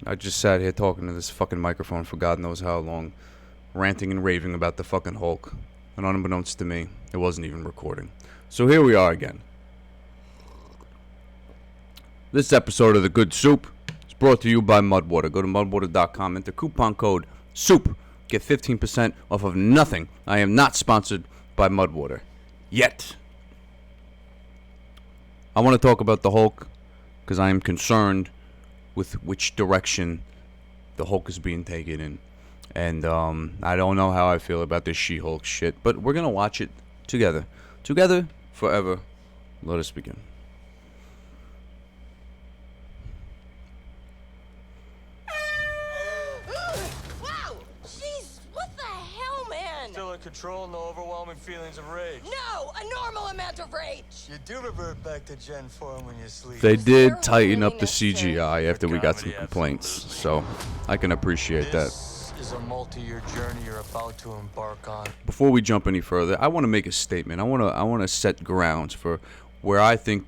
I just sat here talking to this fucking microphone for God knows how long, ranting and raving about the fucking Hulk. And unbeknownst to me, it wasn't even recording. So here we are again. This episode of The Good Soup is brought to you by Mudwater. Go to mudwater.com, enter coupon code SOUP. Get 15% off of nothing. I am not sponsored by Mudwater. Yet. I want to talk about the Hulk because I am concerned with which direction the Hulk is being taken in. And I don't know how I feel about this She-Hulk shit, but we're going to watch it together. Together, forever. Let us begin. Wow! Jeez, what the hell, man? Still in control, no overwhelming feelings of rage. No, a normal amount of rage. You do revert back to Gen form when you sleep. They Is there did tighten really up the CGI after we got some complaints, so I can appreciate that. This is a multi-year journey you're about to embark on. Before we jump any further, I want to make a statement. I want to set grounds for where I think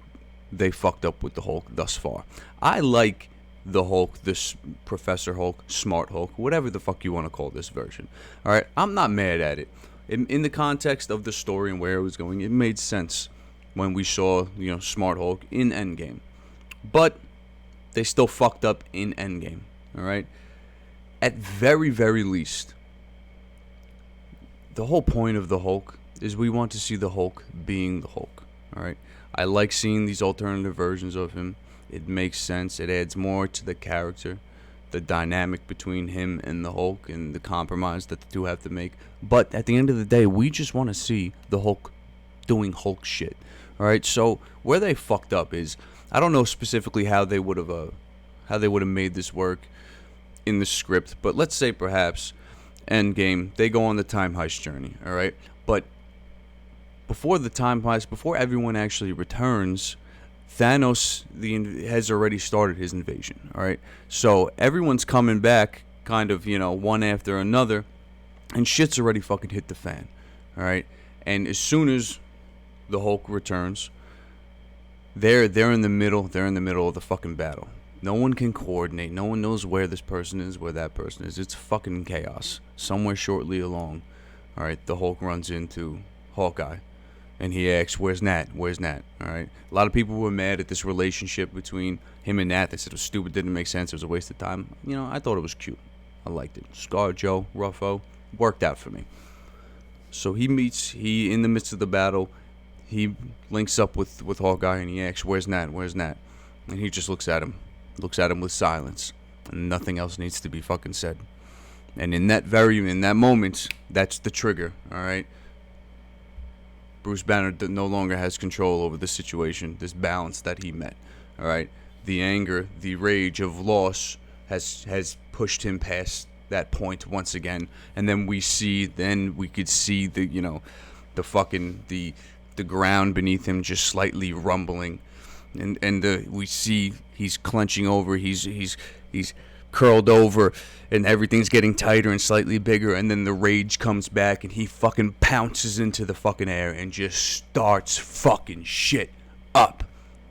they fucked up with the Hulk thus far. I like the Hulk, this Professor Hulk, Smart Hulk, whatever the fuck you want to call this version. All right, I'm not mad at it. In the context of the story and where it was going, it made sense when we saw, Smart Hulk in Endgame. But they still fucked up in Endgame. All right. At very, very least, the whole point of the Hulk is we want to see the Hulk being the Hulk. All right. I like seeing these alternative versions of him. It makes sense. It adds more to the character, the dynamic between him and the Hulk, and the compromise that the two have to make. But at the end of the day, we just want to see the Hulk doing Hulk shit. All right. So where they fucked up is, I don't know specifically how they would have made this work in the script, but let's say perhaps Endgame, they go on the time heist journey, all right? But before the time heist, before everyone actually returns, Thanos has already started his invasion, all right? So everyone's coming back kind of, one after another, and shit's already fucking hit the fan, all right? And as soon as the Hulk returns, they're in the middle of the fucking battle. No one can coordinate. No one knows where this person is, where that person is. It's fucking chaos. Somewhere shortly along, all right, the Hulk runs into Hawkeye, and he asks, "Where's Nat? Where's Nat?" All right. A lot of people were mad at this relationship between him and Nat. They said it was stupid, didn't make sense, it was a waste of time. I thought it was cute. I liked it. Scar Joe, Ruffo, worked out for me. So he in the midst of the battle, he links up with Hawkeye, and he asks, "Where's Nat? Where's Nat?" And he just looks at him with silence, and nothing else needs to be fucking said. And in that moment, that's the trigger, all right? Bruce Banner no longer has control over the situation, this balance that he met, all right? The anger, the rage of loss has pushed him past that point once again, and then we could see the ground beneath him just slightly rumbling. And we see he's clenching over, he's curled over, and everything's getting tighter and slightly bigger, and then the rage comes back, and he fucking pounces into the fucking air and just starts fucking shit up.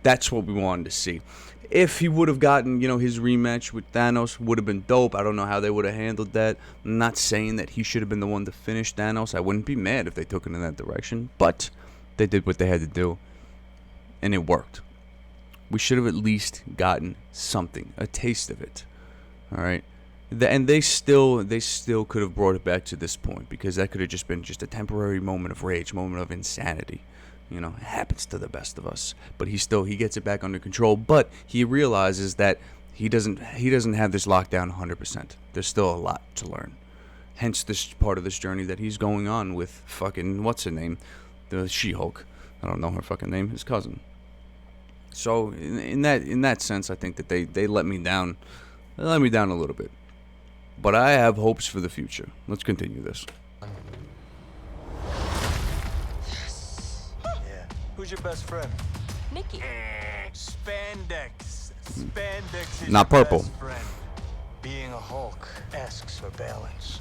That's what we wanted to see. If he would have gotten, his rematch with Thanos, would have been dope. I don't know how they would have handled that. I'm not saying that he should have been the one to finish Thanos. I wouldn't be mad if they took it in that direction, but they did what they had to do, and it worked. We should have at least gotten something, a taste of it, all right? And they still could have brought it back to this point, because that could have just been just a temporary moment of rage, moment of insanity. It happens to the best of us. But he gets it back under control. But he realizes that he doesn't have this lockdown 100%. There's still a lot to learn. Hence this part of this journey that he's going on with fucking what's her name, the She-Hulk. I don't know her fucking name. His cousin. So in that sense, I think that they let me down. They let me down a little bit. But I have hopes for the future. Let's continue this. Yeah. Who's your best friend? Nikki. Spandex. Spandex is Not your purple. best friend. Being a Hulk asks for balance.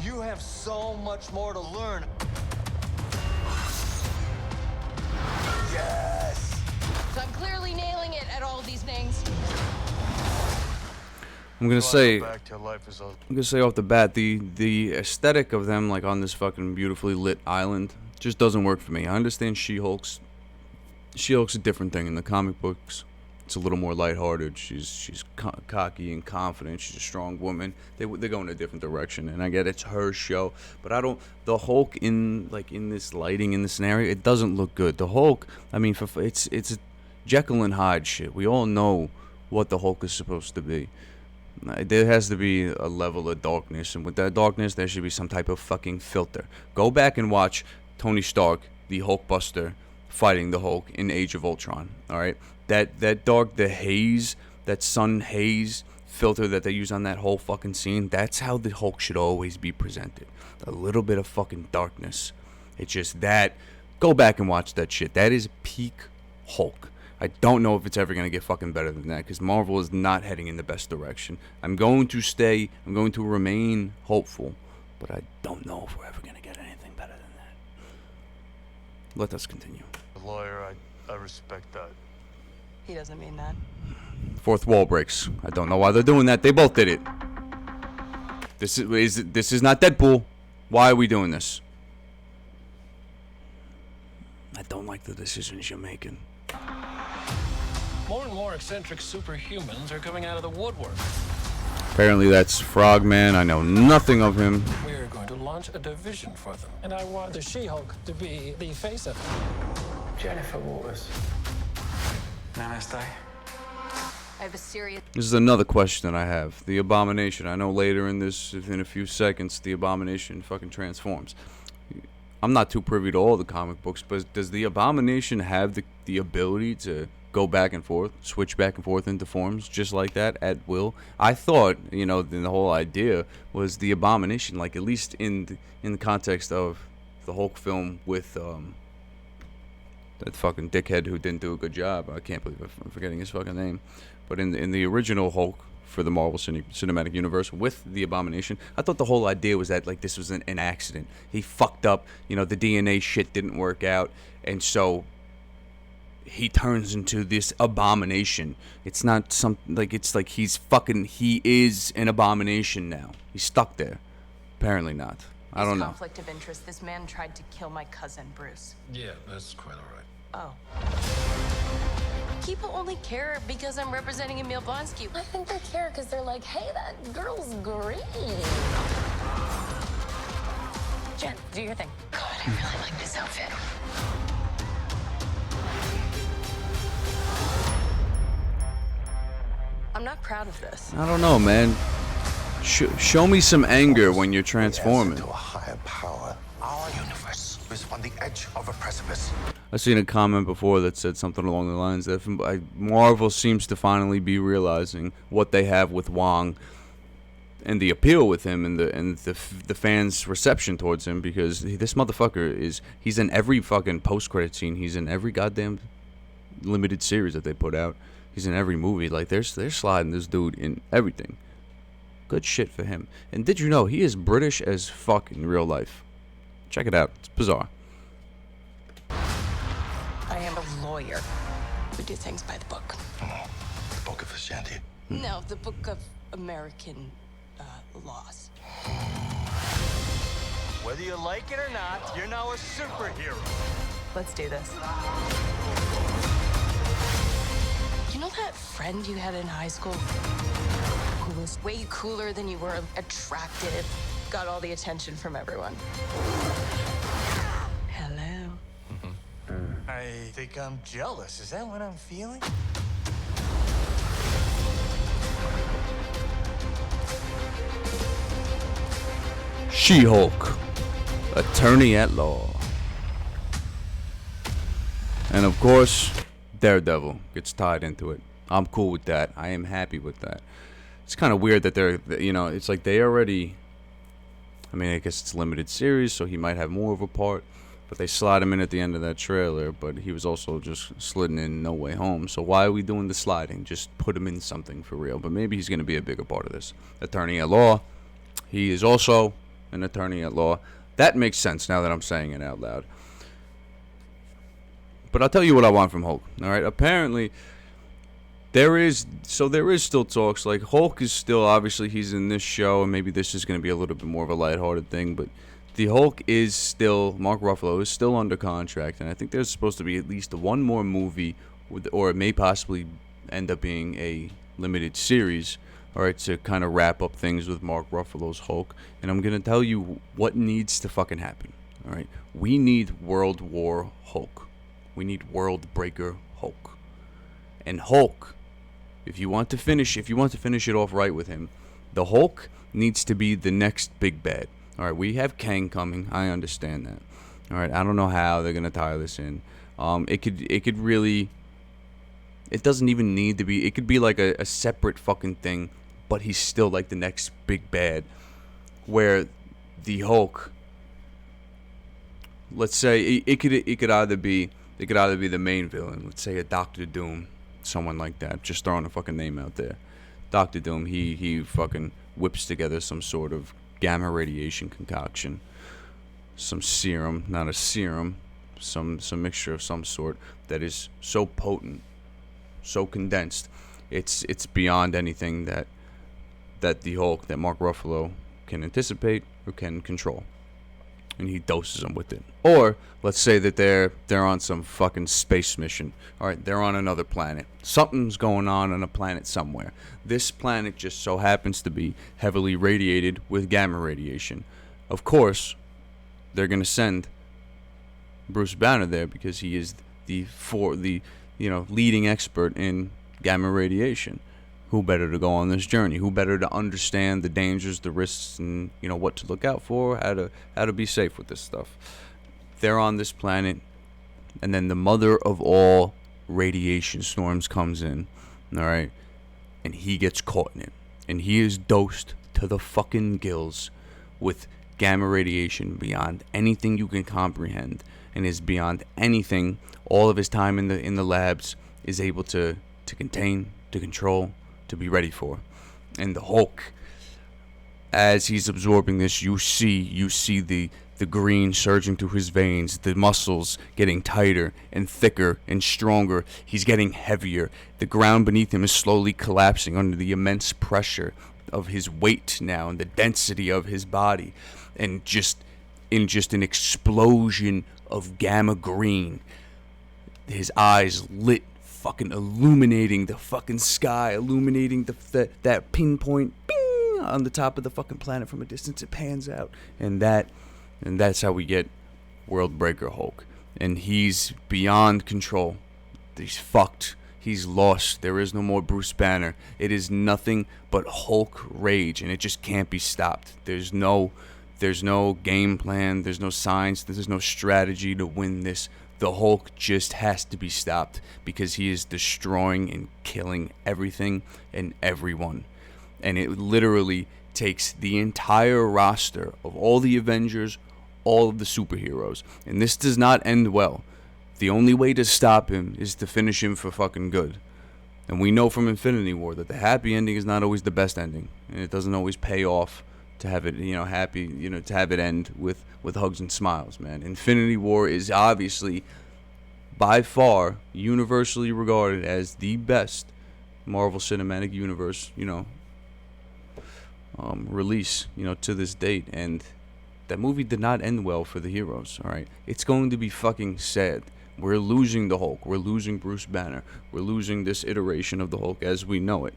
You have so much more to learn. Yes! So I'm clearly nailing it at all these things. I'm gonna say Back to life is all. I'm gonna say off the bat, the aesthetic of them like on this fucking beautifully lit island just doesn't work for me. I understand She-Hulk's a different thing in the comic books. It's a little more lighthearted. She's cocky and confident. She's a strong woman. They go in a different direction, and I get it's her show, but I don't. The Hulk in this lighting in this scenario, it doesn't look good. The Hulk, I mean, it's a Jekyll and Hyde shit. We all know what the Hulk is supposed to be. There has to be a level of darkness, and with that darkness, there should be some type of fucking filter. Go back and watch Tony Stark, the Hulkbuster, fighting the Hulk in Age of Ultron. All right, that dark, the haze, that sun haze filter that they use on that whole fucking scene. That's how the Hulk should always be presented. A little bit of fucking darkness. It's just that. Go back and watch that shit. That is peak Hulk. I don't know if it's ever going to get fucking better than that, because Marvel is not heading in the best direction. I'm going to remain hopeful, but I don't know if we're ever going to get anything better than that. Let us continue. The lawyer, I respect that. He doesn't mean that. Fourth wall breaks. I don't know why they're doing that. They both did it. This is not Deadpool. Why are we doing this? I don't like the decisions you're making. More and more eccentric superhumans are coming out of the woodwork. Apparently that's Frogman. I know nothing of him. We're going to launch a division for them. And I want the She-Hulk to be the face of it. Jennifer Waters. Namaste. I have a serious. This is another question I have. The Abomination. I know later in a few seconds, the Abomination fucking transforms. I'm not too privy to all the comic books, but does the Abomination have the ability to go back and forth, switch back and forth into forms just like that at will? I thought, the whole idea was the Abomination, like at least in the context of the Hulk film with that fucking dickhead who didn't do a good job. I can't believe I'm forgetting his fucking name. But in the original Hulk for the Marvel Cinematic Universe with the Abomination, I thought the whole idea was that like this was an accident. He fucked up, the DNA shit didn't work out, and so he turns into this abomination. It's not something like he is an abomination now. He's stuck there. Apparently not. I don't know. Conflict of interest. This man tried to kill my cousin, Bruce. Yeah, that's quite all right. Oh. People only care because I'm representing Emil Blonsky. I think they care because they're like, hey, that girl's green. Jen, do your thing. God, I really like this outfit. I'm not proud of this. I don't know, man. Show me some anger when you're transforming. To a higher power. Our universe is on the edge of a precipice. I've seen a comment before that said something along the lines that Marvel seems to finally be realizing what they have with Wong and the appeal with him and the fans' reception towards him, because this motherfucker he's in every fucking post-credit scene. He's in every goddamn limited series that they put out. He's in every movie. Like they're sliding this dude in everything. Good shit for him. And did you know he is British as fuck in real life? Check it out. It's bizarre. I am a lawyer. We do things by the book. The Book of Ashanti. No, the Book of American laws. Whether you like it or not, you're now a superhero. Let's do this. You know that friend you had in high school who was way cooler than you were attractive, got all the attention from everyone? Hello. I think I'm jealous. Is that what I'm feeling? She-Hulk, attorney at law. And of course, Daredevil gets tied into it. I'm cool with that. I am happy with that. It's kind of weird that it's like they already, I guess it's a limited series, so he might have more of a part, but they slide him in at the end of that trailer, but he was also just slidden in No Way Home. So why are we doing the sliding? Just put him in something for real. But maybe he's going to be a bigger part of this. Attorney at law. He is also an attorney at law. That makes sense now that I'm saying it out loud. But I'll tell you what I want from Hulk. All right. Apparently, there is still talks. Like, Hulk is still, obviously he's in this show, and maybe this is going to be a little bit more of a lighthearted thing, but the Hulk is still, Mark Ruffalo is still under contract, and I think there's supposed to be at least one more movie, or it may possibly end up being a limited series, all right, to kind of wrap up things with Mark Ruffalo's Hulk. And I'm going to tell you what needs to fucking happen, all right? We need World War Hulk. We need World Breaker Hulk. And Hulk, if you want to finish it off right with him, the Hulk needs to be the next big bad. All right, we have Kang coming. I understand that. All right, I don't know how they're gonna tie this in. It could really. It doesn't even need to be. It could be like a separate fucking thing, but he's still like the next big bad. Where the Hulk. Let's say it could either be the main villain. Let's say a Doctor Doom, someone like that. Just throwing a fucking name out there. Doctor Doom. He fucking whips together some sort of gamma radiation concoction, some serum, not a serum, some mixture of some sort that is so potent, so condensed, it's beyond anything that the Hulk, that Mark Ruffalo can anticipate or can control, and he doses them with it. Or let's say that they're on some fucking space mission. All right, they're on another planet. Something's going on a planet somewhere. This planet just so happens to be heavily radiated with gamma radiation. Of course, they're gonna send Bruce Banner there because he is the leading expert in gamma radiation. Who better to go on this journey? Who better to understand the dangers, the risks, and what to look out for, how to be safe with this stuff. They're on this planet, and then the mother of all radiation storms comes in, all right, and he gets caught in it, and he is dosed to the fucking gills with gamma radiation beyond anything you can comprehend, and is beyond anything all of his time in the labs is able to contain, to control, to be ready for. And the Hulk, as he's absorbing this, you see the green surging through his veins, the muscles getting tighter and thicker and stronger. He's getting heavier. The ground beneath him is slowly collapsing under the immense pressure of his weight now and the density of his body, and just an explosion of gamma green. His eyes lit, fucking illuminating the fucking sky, illuminating that pinpoint bing on the top of the fucking planet. From a distance it pans out, and that's how we get World Breaker Hulk. And he's beyond control. He's fucked. He's lost. There is no more Bruce Banner. It is nothing but Hulk rage, and it just can't be stopped. There's no game plan. There's no science. There's no strategy to win this. The Hulk just has to be stopped because he is destroying and killing everything and everyone. And it literally takes the entire roster of all the Avengers, all of the superheroes. And this does not end well. The only way to stop him is to finish him for fucking good. And we know from Infinity War that the happy ending is not always the best ending. And it doesn't always pay off to have it, happy, to have it end with hugs and smiles, man. Infinity War is obviously, by far, universally regarded as the best Marvel Cinematic Universe, release, to this date. And that movie did not end well for the heroes, all right? It's going to be fucking sad. We're losing the Hulk. We're losing Bruce Banner. We're losing this iteration of the Hulk as we know it.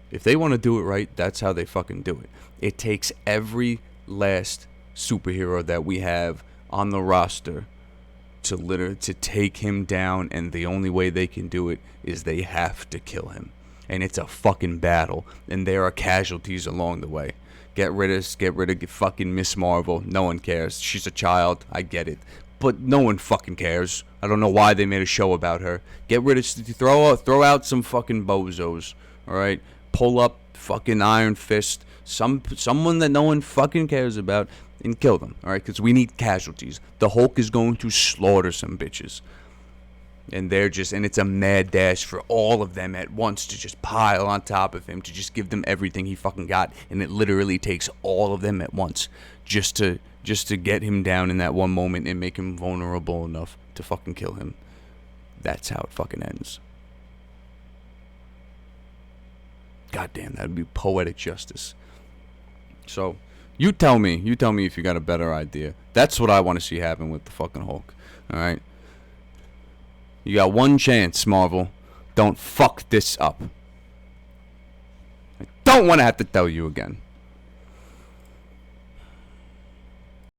If they want to do it right, that's how they fucking do it. It takes every last superhero that we have on the roster to take him down, and the only way they can do it is they have to kill him. And it's a fucking battle, and there are casualties along the way. Get rid of fucking Miss Marvel. No one cares. She's a child. I get it. But no one fucking cares. I don't know why they made a show about her. Throw out some fucking bozos. All right, pull up fucking Iron Fist. Someone that no one fucking cares about, and kill them. All right, because we need casualties. The Hulk is going to slaughter some bitches. And it's a mad dash for all of them at once to just pile on top of him, to just give them everything he fucking got. And it literally takes all of them at once just to get him down in that one moment and make him vulnerable enough to fucking kill him. That's how it fucking ends. Goddamn, that'd be poetic justice. So, you tell me if you got a better idea. That's what I want to see happen with the fucking Hulk. All right. You got one chance, Marvel. Don't fuck this up. I don't want to have to tell you again.